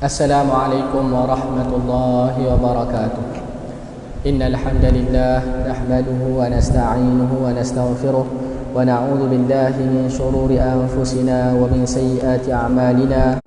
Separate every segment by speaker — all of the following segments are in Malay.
Speaker 1: Assalamualaikum warahmatullahi wabarakatuh. Innal hamdalillah nahmaduhu wa nasta'inuhu wa nastaghfiruh wa na'udzu billahi min shururi anfusina wa min sayyiati a'malina.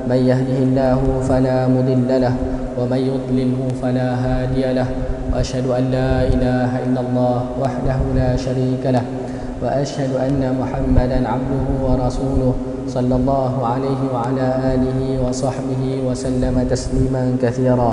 Speaker 1: Man yahdihillahu fala mudilla lahu wa man yudlilhu fala hadiya lahu. Wa asyhadu an la ilaha illallah wahdahu la syarika lahu wa asyhadu anna Muhammadan 'abduhu wa rasuluh sallallahu alaihi wa ala alihi wa sahbihi wa sallama tasliman katsira.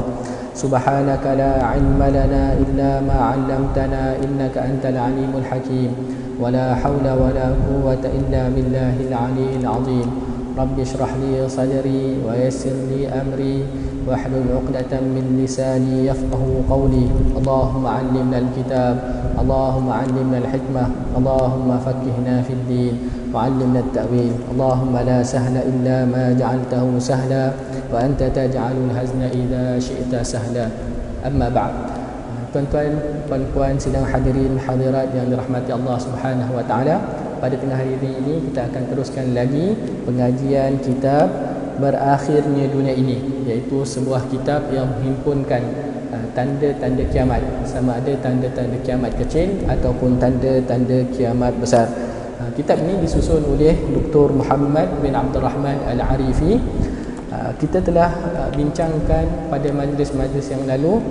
Speaker 1: Subhanaka la ilma lana illa ma 'allamtana innaka antal alimul hakim. Wa la haula wa la quwwata illa billahil aliyyil azim. Rabbi shrah li sadri wa yassir li amri wahlul 'uqdatam min lisani yafqahu qawli. Allahumma 'allimna al-kitab, Allahumma 'allimna al-hikmah, Allahumma faqqihna fid din وعلمنا التأويل. اللهم لا سهل إلا ما جعلته سهلا وأنت تجعل الحزن إذا شئت سهلا. أما بعد. Tuan-tuan, puan-puan sidang hadirin hadirat yang dirahmati Allah Subhanahu wa taala, pada tengah hari ini kita akan teruskan lagi pengajian kitab Berakhirnya Dunia Ini, iaitu sebuah kitab yang menghimpunkan tanda-tanda kiamat, sama ada tanda-tanda kiamat kecil ataupun tanda-tanda kiamat besar. Kitab ini disusun oleh Dr. Muhammad bin Abdul Rahman Al-Arifi. Kita telah bincangkan pada majlis-majlis yang lalu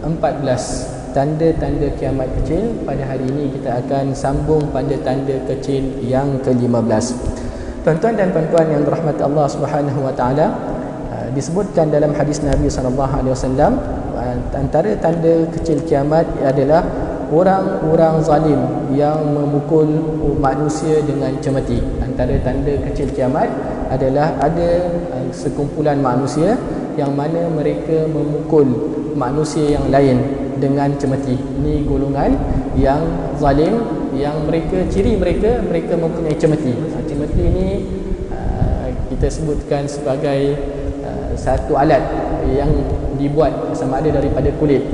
Speaker 1: 14 tanda-tanda kiamat kecil. Pada hari ini kita akan sambung pada tanda kecil yang ke-15. Tuan-tuan dan puan-puan yang dirahmati Allah Subhanahu wa taala, disebutkan dalam hadis Nabi sallallahu alaihi wasallam, antara tanda kecil kiamat adalah orang-orang zalim yang memukul manusia dengan cemeti. Antara tanda kecil kiamat adalah ada sekumpulan manusia yang mana mereka memukul manusia yang lain dengan cemeti. Ini golongan yang zalim, yang ciri mereka mempunyai cemeti. Cemeti ini kita sebutkan sebagai satu alat yang dibuat sama ada daripada kulit,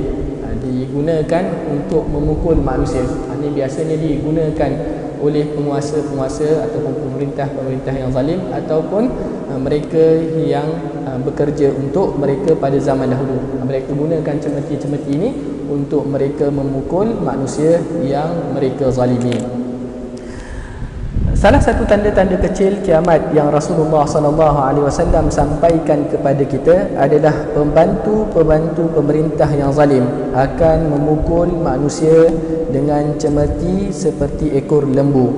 Speaker 1: digunakan untuk memukul manusia. Ini biasanya digunakan oleh penguasa-penguasa ataupun pemerintah-pemerintah yang zalim ataupun mereka yang bekerja untuk mereka pada zaman dahulu. Mereka gunakan cemeti-cemeti ini untuk mereka memukul manusia yang mereka zalimi. Salah satu tanda-tanda kecil kiamat yang Rasulullah SAW sampaikan kepada kita adalah pembantu-pembantu pemerintah yang zalim akan memukul manusia dengan cemeti seperti ekor lembu.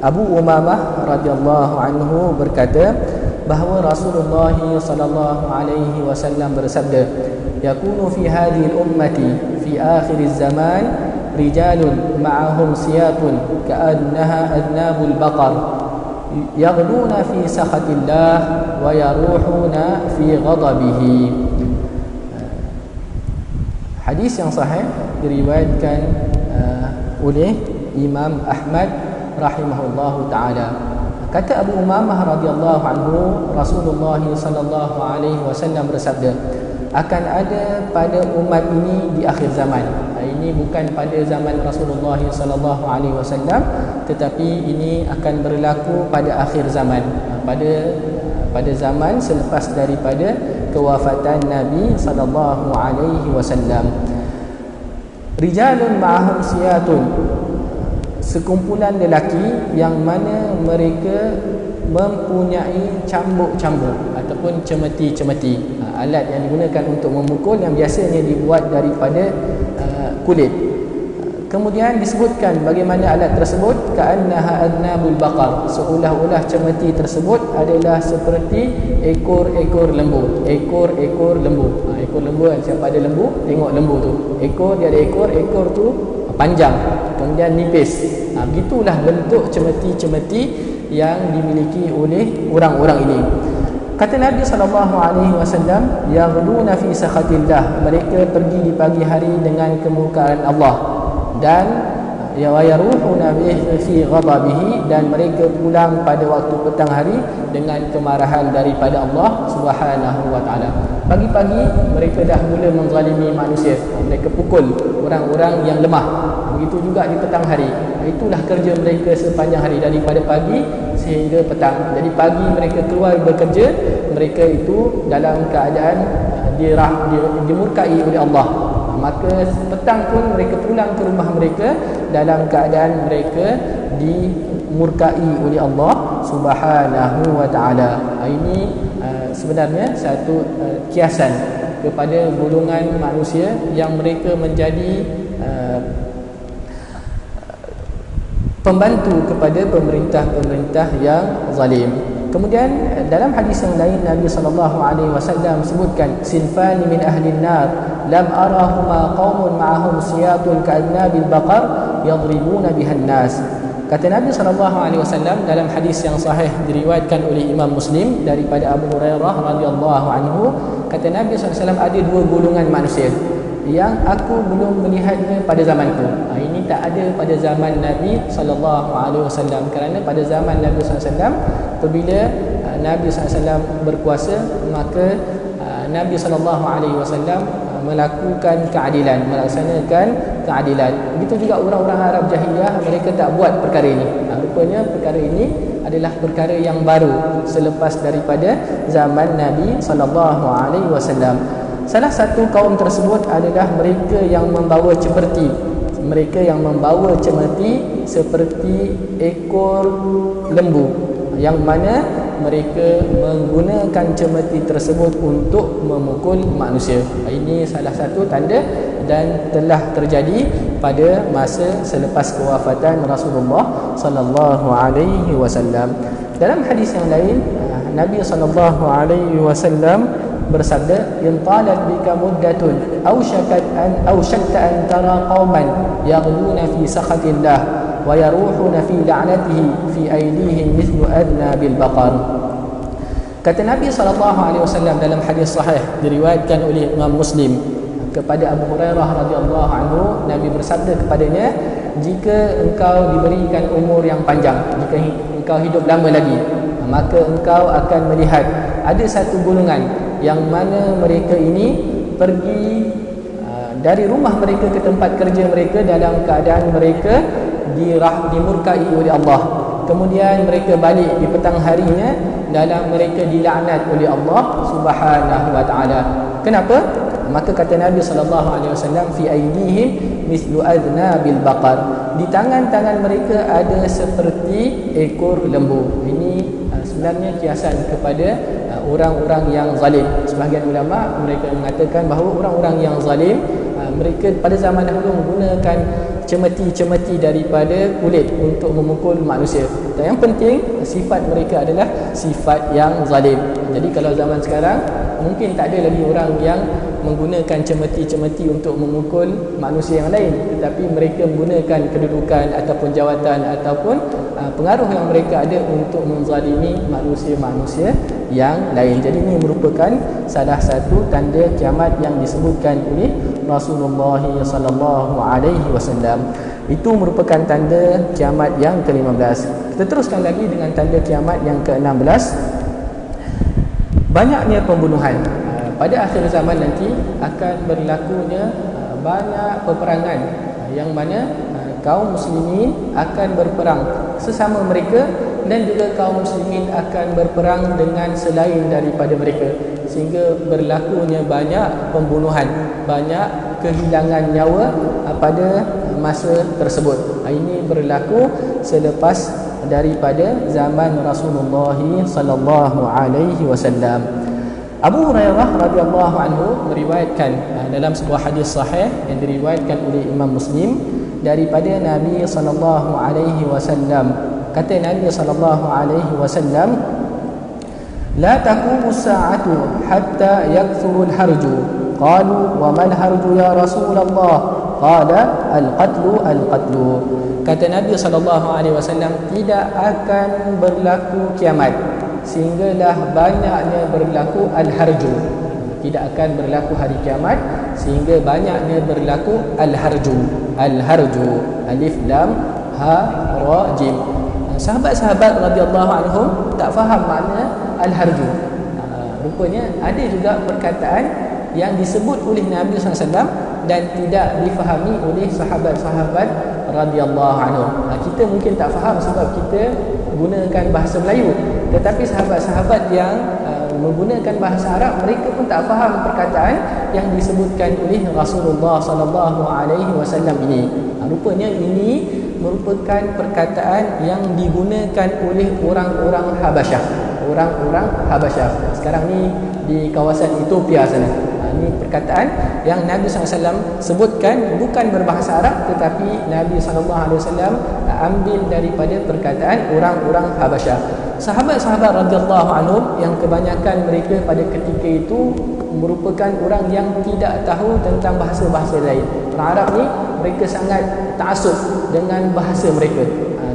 Speaker 1: Abu Umamah radhiyallahu anhu berkata bahawa Rasulullah SAW bersabda, yakunu fi hadhihi al-ummati fi akhir az-zaman rijalun ma'ahum siyatun ka'annaha adnabul baqar yaghduna fi sakhatillah wa yaruhuna fi ghadabihi. Hadis yang sahih diriwayatkan oleh Imam Ahmad rahimahullahu taala. Kata Abu Umamah radhiyallahu anhu, Rasulullah sallallahu alaihi wasallam bersabda, akan ada pada umat ini di akhir zaman. Ini bukan pada zaman Rasulullah sallallahu alaihi wasallam, tetapi ini akan berlaku pada akhir zaman, pada zaman selepas daripada kewafatan Nabi sallallahu alaihi wasallam. Rijalun ma'ahum siyatun, sekumpulan lelaki yang mana mereka mempunyai cambuk-cambuk ataupun cemeti-cemeti, alat yang digunakan untuk memukul yang biasanya dibuat daripada kulit. Kemudian disebutkan bagaimana alat tersebut, ka'annaha adnabul baqar, seolah-olah cemeti tersebut adalah seperti ekor-ekor lembu. Ekor-ekor lembu. Ekor lembu, siapa ada lembu, tengok lembu tu. Ekor dia ada ekor tu panjang, kemudian nipis. Begitulah bentuk cemeti-cemeti yang dimiliki oleh orang-orang ini. Kata Nabi SAW, yaghduna fi sakhatillah, mereka pergi di pagi hari dengan kemurkaan Allah, dan yaruhuna fi ghadabihi, dan mereka pulang pada waktu petang hari dengan kemarahan daripada Allah Subhanahu wa taala. Pagi-pagi mereka dah mula menzalimi manusia, mereka pukul orang-orang yang lemah. begitu juga di petang hari. Itulah kerja mereka sepanjang hari daripada pagi sehingga petang. Jadi pagi mereka keluar bekerja, mereka itu dalam keadaan dimurkai oleh Allah. Maka petang pun mereka pulang ke rumah mereka dalam keadaan mereka dimurkai oleh Allah Subhanahu wa taala. Ini sebenarnya satu kiasan kepada golongan manusia yang mereka menjadi pembantu kepada pemerintah-pemerintah yang zalim. Kemudian dalam hadis yang lain Nabi SAW sebutkan sinfani min ahli an-nar lam arahuma qaumun ma'ahum siyatun ka'adnabil baqar yadribuna bihan nas. Kata Nabi SAW dalam hadis yang sahih diriwayatkan oleh Imam Muslim daripada Abu Hurairah radhiyallahu anhu, kata Nabi SAW ada dua golongan manusia yang aku belum melihatnya pada zamanku. Ini tak ada pada zaman Nabi SAW, kerana pada zaman Nabi SAW apabila Nabi SAW berkuasa, maka Nabi SAW melakukan keadilan, melaksanakan keadilan. Begitu juga orang-orang Arab jahiliyah, mereka tak buat perkara ini. Rupanya perkara ini adalah perkara yang baru selepas daripada zaman Nabi SAW. Salah satu kaum tersebut adalah mereka yang membawa cemerti. Mereka yang membawa cemerti seperti ekor lembu, yang mana mereka menggunakan cemerti tersebut untuk memukul manusia. Ini salah satu tanda dan telah terjadi pada masa selepas kewafatan Rasulullah sallallahu alaihi wasallam. Dalam hadis yang lain Nabi sallallahu alaihi wasallam bersabda, "In talat bika muddatun aw shakta an tara qauman yaghluna fi sakhatillah wa yaruhuna fi la'natihi fi aydihim mithlu adna bil baqar." Kata Nabi SAW dalam hadis sahih diriwayatkan oleh Imam Muslim kepada Abu Hurairah radhiyallahu anhu, Nabi bersabda kepadanya, jika engkau diberikan umur yang panjang, jika engkau hidup lama lagi, maka engkau akan melihat ada satu golongan yang mana mereka ini pergi dari rumah mereka ke tempat kerja mereka dalam keadaan mereka dimurkai oleh Allah. Kemudian mereka balik di petang harinya dalam mereka dilaknat oleh Allah Subhanahu wa taala. Kenapa? Maka kata Nabi sallallahu alaihi wasallam, fi aydihim mithlu adnabil baqar. Di tangan-tangan mereka ada seperti ekor lembu. Ini sebenarnya kiasan kepada orang-orang yang zalim. Sebahagian ulama mereka mengatakan bahawa orang-orang yang zalim mereka pada zaman dahulu menggunakan cemeti-cemeti daripada kulit untuk memukul manusia. Dan yang penting sifat mereka adalah sifat yang zalim. Jadi kalau zaman sekarang mungkin tak ada lagi orang yang menggunakan cemeti-cemeti untuk memukul manusia yang lain, tetapi mereka menggunakan kedudukan ataupun jawatan ataupun pengaruh yang mereka ada untuk menzalimi manusia-manusia yang lain. Jadi ini merupakan salah satu tanda kiamat yang disebutkan oleh Rasulullah sallallahu alaihi wasallam. Itu merupakan tanda kiamat yang ke-15. Kita teruskan lagi dengan tanda kiamat yang ke-16. Banyaknya pembunuhan. Pada akhir zaman nanti akan berlakunya banyak peperangan yang mana kaum muslimin akan berperang sesama mereka dan juga kaum muslimin akan berperang dengan selain daripada mereka, sehingga berlakunya banyak pembunuhan, banyak kehilangan nyawa pada masa tersebut. Ini berlaku selepas daripada zaman Rasulullah sallallahu alaihi wasallam. Abu Hurairah radhiyallahu anhu meriwayatkan dalam sebuah hadis sahih yang diriwayatkan oleh Imam Muslim daripada Nabi sallallahu alaihi wasallam. Kata Nabi sallallahu alaihi wasallam, "La taqumu as-sa'atu hatta yakthuru al-harju." Qalu, "Wa mal harju ya Rasulullah?" Qala, "Al-qatlu al-qatlu." Kata Nabi sallallahu alaihi wasallam, tidak akan berlaku kiamat sehinggalah banyaknya berlaku al-harju. Tidak akan berlaku hari kiamat sehingga banyaknya berlaku al-harju. Al-harju, alif lam ha ra jim. Sahabat-sahabat radhiyallahu anhum tak faham makna al-harju. Rupanya ada juga perkataan yang disebut oleh Nabi SAW dan tidak difahami oleh sahabat-sahabat radhiyallahu anhu. Kita mungkin tak faham sebab kita gunakan bahasa Melayu, tetapi sahabat-sahabat yang menggunakan bahasa Arab, mereka pun tak faham perkataan yang disebutkan oleh Rasulullah sallallahu alaihi wasallam ini. Rupanya ini merupakan perkataan yang digunakan oleh orang-orang Habasyah. Orang-orang Habasyah sekarang ni di kawasan Ethiopia sana. Ini perkataan yang Nabi SAW sebutkan bukan berbahasa Arab, tetapi Nabi SAW ambil daripada perkataan orang-orang Habasyah. Sahabat-sahabat radhiyallahu anhum yang kebanyakan mereka pada ketika itu merupakan orang yang tidak tahu tentang bahasa-bahasa lain. Orang Arab ni mereka sangat ta'assub dengan bahasa mereka.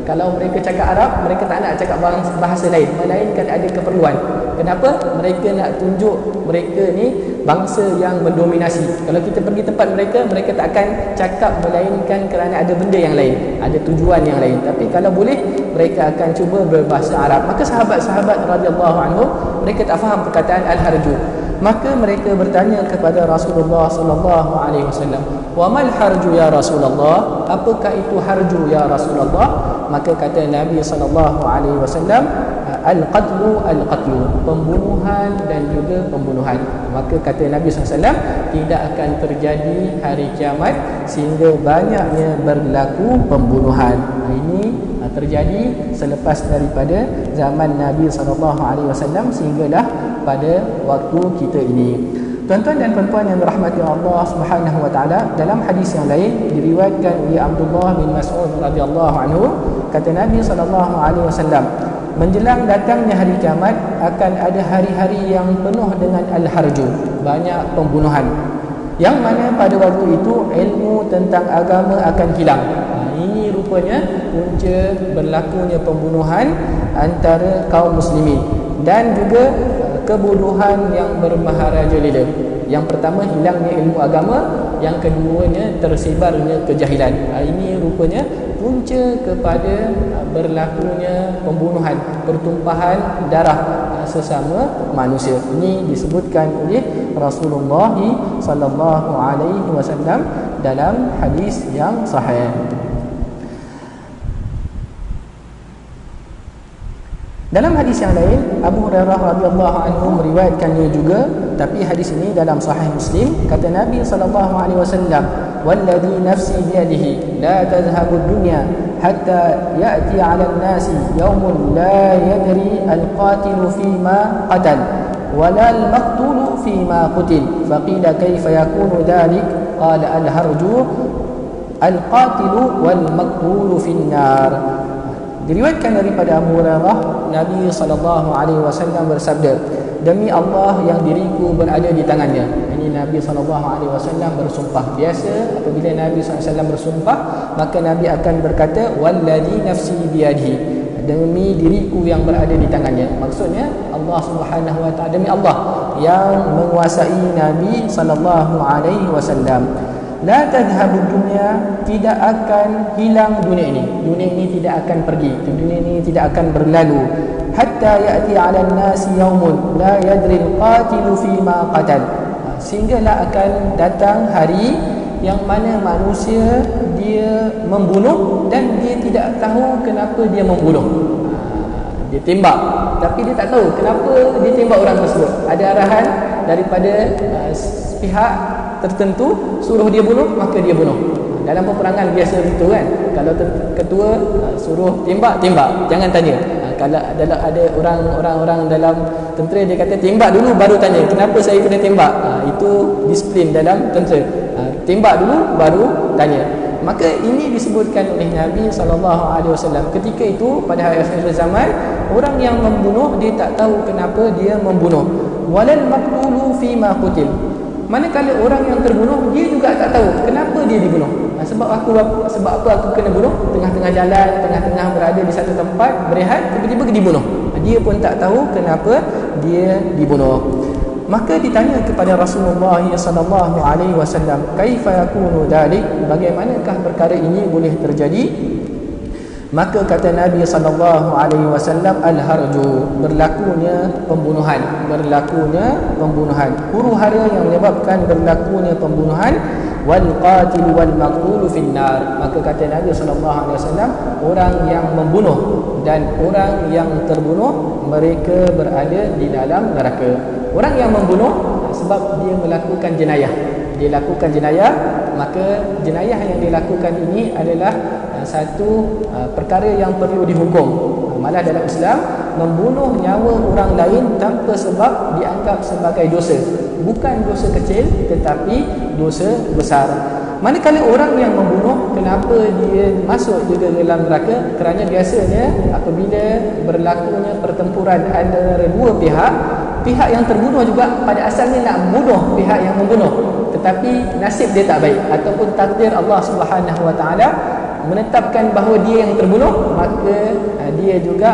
Speaker 1: Kalau mereka cakap Arab, mereka tak nak cakap bahasa lain, melainkan ada keperluan. Kenapa? Mereka nak tunjuk mereka ni bangsa yang mendominasi. Kalau kita pergi tempat mereka, mereka tak akan cakap melainkan kerana ada benda yang lain, ada tujuan yang lain. Tapi kalau boleh, mereka akan cuba berbahasa Arab. Maka sahabat-sahabat radhiyallahu anhum, mereka tak faham perkataan al-harju. Maka mereka bertanya kepada Rasulullah sallallahu alaihi wasallam, "Wa mal harju ya Rasulullah?" Apakah itu harju ya Rasulullah? Maka kata Nabi sallallahu alaihi wasallam, al-qatlu al-qatlu, pembunuhan dan juga pembunuhan. Maka kata Nabi SAW, tidak akan terjadi hari kiamat sehingga banyaknya berlaku pembunuhan. Ini terjadi selepas daripada zaman Nabi SAW sehinggalah pada waktu kita ini. Tuan-tuan dan puan-puan yang dirahmati Allah Subhanahu wa taala, dalam hadis yang lain diriwayatkan oleh Abdullah bin Mas'ud radhiyallahu anhu, kata Nabi SAW, menjelang datangnya hari kiamat akan ada hari-hari yang penuh dengan al-harju, banyak pembunuhan, yang mana pada waktu itu ilmu tentang agama akan hilang. Ini rupanya punca berlakunya pembunuhan antara kaum muslimin dan juga kebodohan yang bermaharaja lela. Yang pertama, hilangnya ilmu agama. Yang keduanya, tersebarnya kejahilan. Ini rupanya punca kepada berlakunya pembunuhan, pertumpahan darah sesama manusia. Ini disebutkan oleh Rasulullah sallallahu alaihi wasallam dalam hadis yang sahih. Dalam hadis yang lain, Abu Hurairah radhiyallahu anhu meriwayatkannya juga, tapi hadis ini dalam Sahih Muslim. Kata Nabi sallallahu alaihi wasallam, "Walladhi nafsi biyadihi la tadhhabu ad-dunya hatta ya'ti 'ala an-nasi yawmun la yadri al-qatilu fima qatal wa la al-maqtulu fima qutil." Faqila kayfa yakunu dhalik? Qala al-harju al-qatilu wal-maqtulu fi an-nar. Diriwayatkan daripada Abu Hurairah, Nabi SAW bersabda, "Demi Allah yang diriku berada di tangannya." Ini Nabi SAW bersumpah. Biasa apabila Nabi SAW bersumpah, maka Nabi akan berkata, "Walladhi nafsi biyadihi." Demi diriku yang berada di tangannya. Maksudnya Allah Subhanahu wa taala, demi Allah yang menguasai Nabi SAW. La tadhhabu dunya, tidak akan hilang dunia ini. Dunia ini tidak akan pergi, dunia ini tidak akan berlalu. Hatta ya'ti 'ala an-nasi yawmun la yadri al-qatilu fima qatal. Sehinggalah akan datang hari yang mana manusia dia membunuh dan dia tidak tahu kenapa dia membunuh. Dia tembak, tapi dia tak tahu kenapa dia tembak orang tersebut. Ada arahan daripada pihak tertentu suruh dia bunuh, maka dia bunuh. Dalam peperangan biasa gitu kan, kalau ketua suruh tembak, jangan tanya. Kalau ada orang-orang dalam tentera, dia kata tembak dulu baru tanya kenapa saya kena tembak. Itu disiplin dalam tentera. Tembak dulu baru tanya. Maka ini disebutkan oleh Nabi SAW. Ketika itu pada akhir zaman, orang yang membunuh dia tak tahu kenapa dia membunuh. Walal maqtulu fima qutil. Manakala orang yang terbunuh, dia juga tak tahu kenapa dia dibunuh. Sebab apa aku kena bunuh? Tengah-tengah jalan, tengah-tengah berada di satu tempat berehat, tiba-tiba dibunuh. Dia pun tak tahu kenapa dia dibunuh. Maka ditanya kepada Rasulullah sallallahu alaihi wasallam, "Kaifa yakunu dhalik?" Bagaimanakah perkara ini boleh terjadi? Maka kata Nabi sallallahu alaihi wasallam, "Al-harju", berlakunya pembunuhan. Huru-hara yang menyebabkan berlakunya pembunuhan, wal qatil wal maqtul finnar. Maka kata Nabi SAW, orang yang membunuh dan orang yang terbunuh mereka berada di dalam neraka. Orang yang membunuh sebab dia melakukan jenayah, dia lakukan jenayah, maka jenayah yang dilakukan ini adalah satu perkara yang perlu dihukum. Malah dalam Islam, membunuh nyawa orang lain tanpa sebab dianggap sebagai dosa. Bukan dosa kecil tetapi dosa besar. Manakala orang yang membunuh, kenapa dia masuk juga dalam neraka? Kerana biasanya apabila berlakunya pertempuran antara dua pihak, pihak yang terbunuh juga pada asalnya nak bunuh pihak yang membunuh, tetapi nasib dia tak baik ataupun takdir Allah Subhanahu Wa Taala menetapkan bahawa dia yang terbunuh, maka dia juga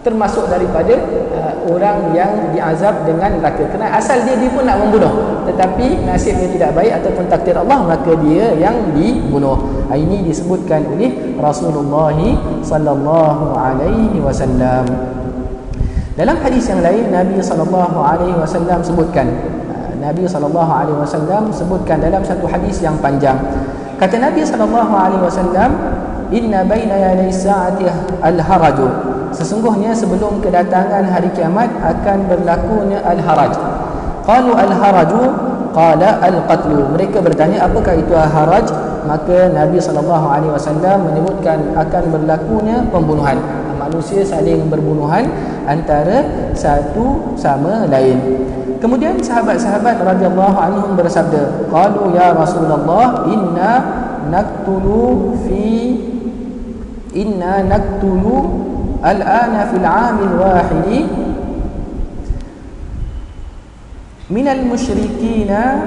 Speaker 1: termasuk daripada orang yang diazab dengan neraka. Kerana asal dia pun nak membunuh, tetapi nasibnya tidak baik ataupun takdir Allah, maka dia yang dibunuh. Ini disebutkan oleh Rasulullah sallallahu alaihi wasallam. Dalam hadis yang lain, Nabi sallallahu alaihi wasallam sebutkan, Nabi sallallahu alaihi wasallam sebutkan dalam satu hadis yang panjang. Kata Nabi sallallahu alaihi wasallam, inna baina yaday sa'ati al-haraj. Sesungguhnya sebelum kedatangan hari kiamat akan berlakunya al-haraj. Qalu al-haraju qala al-qatlu. Mereka bertanya, apakah itu al-haraj? Maka Nabi sallallahu alaihi wasallam menyebutkan akan berlakunya pembunuhan. Manusia saling berbunuhan antara satu sama lain. Kemudian sahabat-sahabat radhiyallahu anhum bersabda, qalu ya Rasulullah, inna naqtulu al-ana fil 'amil wahidi minal musyrikina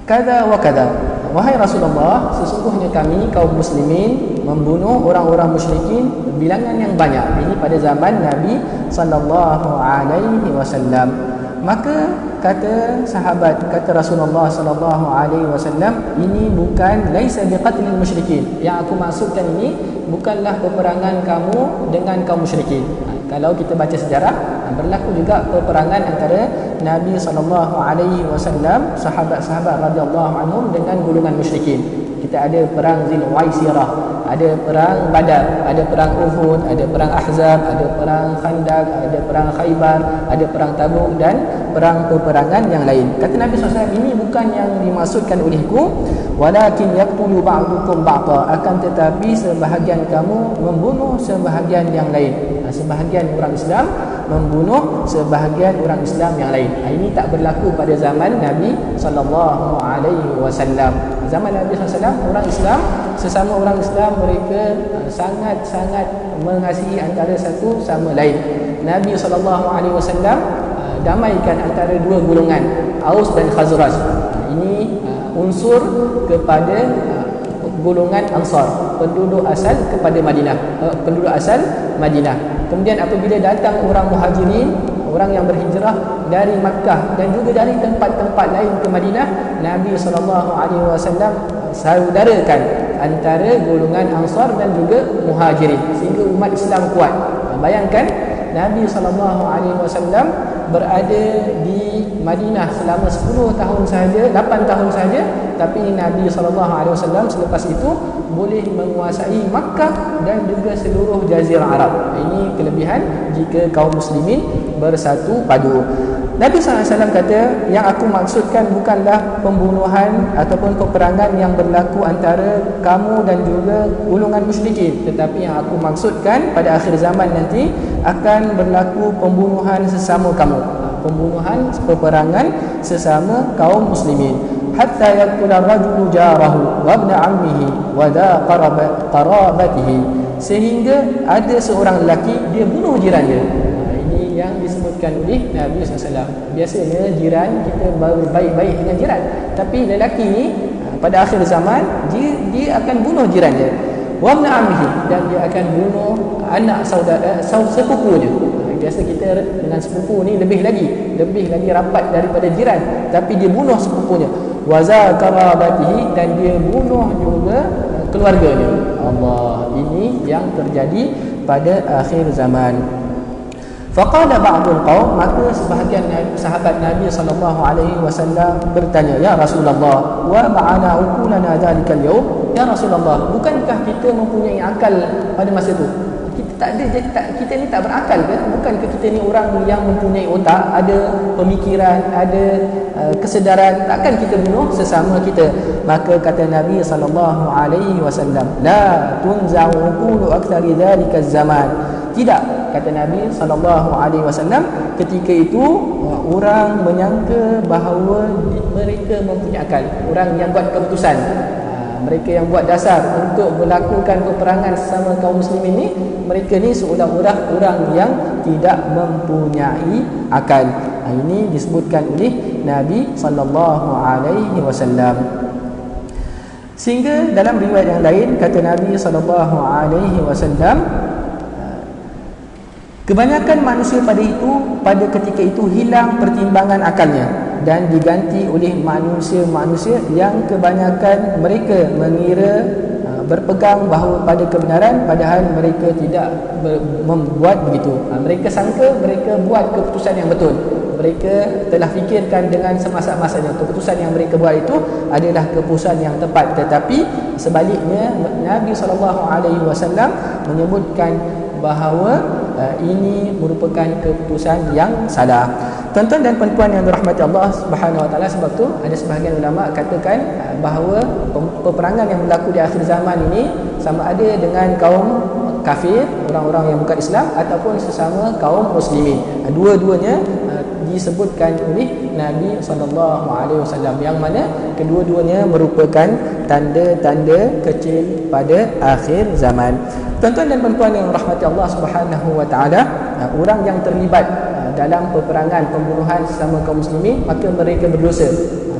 Speaker 1: kada wa kada. Wahai Rasulullah, sesungguhnya kami kaum muslimin membunuh orang-orang musyrikin bilangan yang banyak. Ini pada zaman Nabi sallallahu alaihi wasallam. Maka kata sahabat, kata Rasulullah sallallahu alaihi wasallam, ini bukan laisa biqatlil musyrikin. Yang aku maksudkan ini bukanlah peperangan kamu dengan kaum musyrikin. Kalau kita baca sejarah, berlaku juga peperangan antara Nabi sallallahu alaihi wasallam, sahabat-sahabat radhiyallahu anhum dengan golongan musyrikin. Kita ada perang Zulwaisirah, ada perang Badar, ada perang Uhud, ada perang Ahzab, ada perang Khandaq, ada perang Khaybar, ada perang Tabuk dan perang peperangan yang lain. Kata Nabi SAW, ini bukan yang dimaksudkan olehku, walakin yaqtulu ba'dukum ba'da, akan tetapi sebahagian kamu membunuh sebahagian yang lain. Sebahagian orang Islam membunuh sebahagian orang Islam yang lain. Ini tak berlaku pada zaman Nabi sallallahu alaihi wasallam. Zaman Nabi SAW, orang Islam, sesama orang Islam, mereka sangat-sangat mengasihi antara satu sama lain. Nabi SAW damaikan antara dua golongan, Aus dan Khazraj. Ini unsur kepada golongan Ansar, penduduk asal kepada Madinah, penduduk asal Madinah. Kemudian apabila datang orang Muhajirin, orang yang berhijrah dari Makkah dan juga dari tempat-tempat lain ke Madinah, Nabi SAW saudarakan antara golongan Ansar dan juga Muhajirin sehingga umat Islam kuat. Bayangkan Nabi SAW berada di Madinah selama 10 tahun sahaja, 8 tahun sahaja, tapi Nabi SAW selepas itu boleh menguasai Makkah dan juga seluruh Jazirah Arab. Ini kelebihan jika kaum muslimin bersatu padu. Nabi SAW kata, yang aku maksudkan bukanlah pembunuhan ataupun peperangan yang berlaku antara kamu dan juga golongan musyrikin, tetapi yang aku maksudkan pada akhir zaman nanti akan berlaku pembunuhan sesama kamu, pembunuhan, peperangan sesama kaum muslimin. Hatta yaqtula ar-rajulu jarahu wa ibna ammihi wa dha qarabatihi, sehingga ada seorang lelaki dia bunuh jirannya. Ini yang disebutkan oleh Nabi SAW. Biasanya jiran kita baik-baik dengan jiran, tapi lelaki ni pada akhir zaman dia akan bunuh jirannya. Wa ibna ammihi, dan dia akan bunuh anak saudara sepupunya. Biasa kita dengan sepupu ni lebih lagi rapat daripada jiran, tapi dia bunuh sepupunya. Wa za qarabatihi, dan dia bunuh juga keluarganya. Allah, ini yang terjadi pada akhir zaman. Faqala ba'dul qaum, maka sebahagian sahabat Nabi sallallahu alaihi wasallam bertanya, ya Rasulullah, wa ma'ana ukulana dzalikal yaum, ya Rasulullah, bukankah kita mempunyai akal pada masa itu? Kita tak ada, kita ni tak berakal ke? Bukankah kita ni orang yang mempunyai otak, ada pemikiran, ada kesedaran? Takkan kita bunuh sesama kita? Maka kata Nabi sallallahu alaihi wasallam, la tunza'u uqulu aktsari dzalikaz zaman. Tidak, kata Nabi SAW, ketika itu orang menyangka bahawa mereka mempunyai akal. Orang yang buat keputusan, mereka yang buat dasar untuk melakukan peperangan sesama kaum muslimin ni, mereka ni seolah-olah orang yang tidak mempunyai akal. Ini disebutkan oleh Nabi SAW. Sehingga dalam riwayat yang lain kata Nabi SAW, kebanyakan manusia pada ketika itu hilang pertimbangan akalnya dan diganti oleh manusia-manusia yang kebanyakan mereka mengira berpegang bahawa pada kebenaran, padahal mereka tidak membuat begitu. Mereka sangka mereka buat keputusan yang betul. Mereka telah fikirkan dengan semasa-masanya keputusan yang mereka buat itu adalah keputusan yang tepat. Tetapi sebaliknya Nabi SAW menyebutkan bahawa ini merupakan keputusan yang salah. Tuan-tuan dan puan-puan yang dirahmati Allah Subhanahu wa taala, sebab tu ada sebahagian ulama katakan bahawa peperangan yang berlaku di akhir zaman ini sama ada dengan kaum kafir, orang-orang yang bukan Islam, ataupun sesama kaum muslimin. Dua-duanya disebutkan oleh Nabi SAW, yang mana kedua-duanya merupakan tanda-tanda kecil pada akhir zaman. Tuan-tuan dan puan-puan yang rahmati Allah Subhanahu wa taala, orang yang terlibat dalam peperangan pembunuhan sesama kaum muslimin, maka mereka berdosa.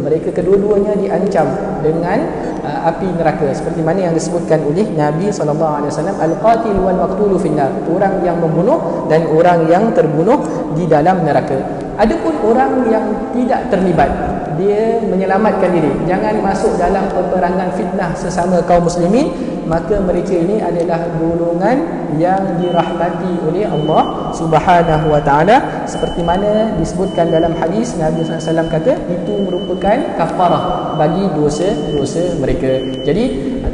Speaker 1: Mereka kedua-duanya diancam dengan api neraka, seperti mana yang disebutkan oleh Nabi SAW, al-qatil wal maqtulu finnar, orang yang membunuh dan orang yang terbunuh di dalam neraka. Adapun orang yang tidak terlibat, dia menyelamatkan diri, jangan masuk dalam peperangan fitnah sesama kaum muslimin, maka mereka ini adalah golongan yang dirahmati oleh Allah Subhanahu wa taala, seperti mana disebutkan dalam hadis Nabi SAW kata itu merupakan kafarah bagi dosa-dosa mereka. Jadi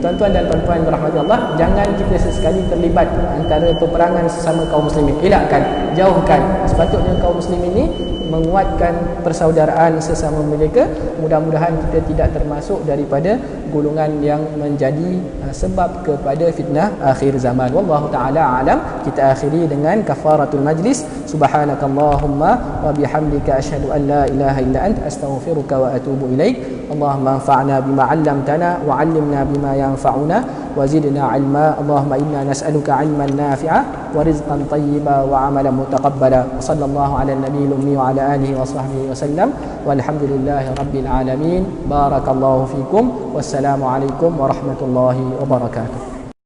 Speaker 1: tuan-tuan dan puan-puan berahmati Allah, jangan kita sesekali terlibat antara peperangan sesama kaum muslimin. Elakkan, jauhkan. Sepatutnya kaum muslimin ini menguatkan persaudaraan sesama mereka. Mudah-mudahan kita tidak termasuk daripada golongan yang menjadi sebab kepada fitnah akhir zaman. Wallahu taala alam. Kita akhiri dengan kafaratul majlis. Subhanakallahumma wa bihamdika asyhadu an la ilaha illa anta astaghfiruka wa atubu ilaik. Allahumma anfa'na bima 'allamtana wa 'allimna bima yanfa'una wa zidna 'ilma. Allahumma inna nas'aluka 'ilman nafi'a wa rizqan tayyiba wa 'amalan mutaqabbala. Wa sallallahu 'ala an-nabiyil ummi wa 'ala alihi wa sahbihi wa sallam. Walhamdulillahi rabbil alamin. Barakallahu fikum. Wassalamu alaikum warahmatullahi wabarakatuh.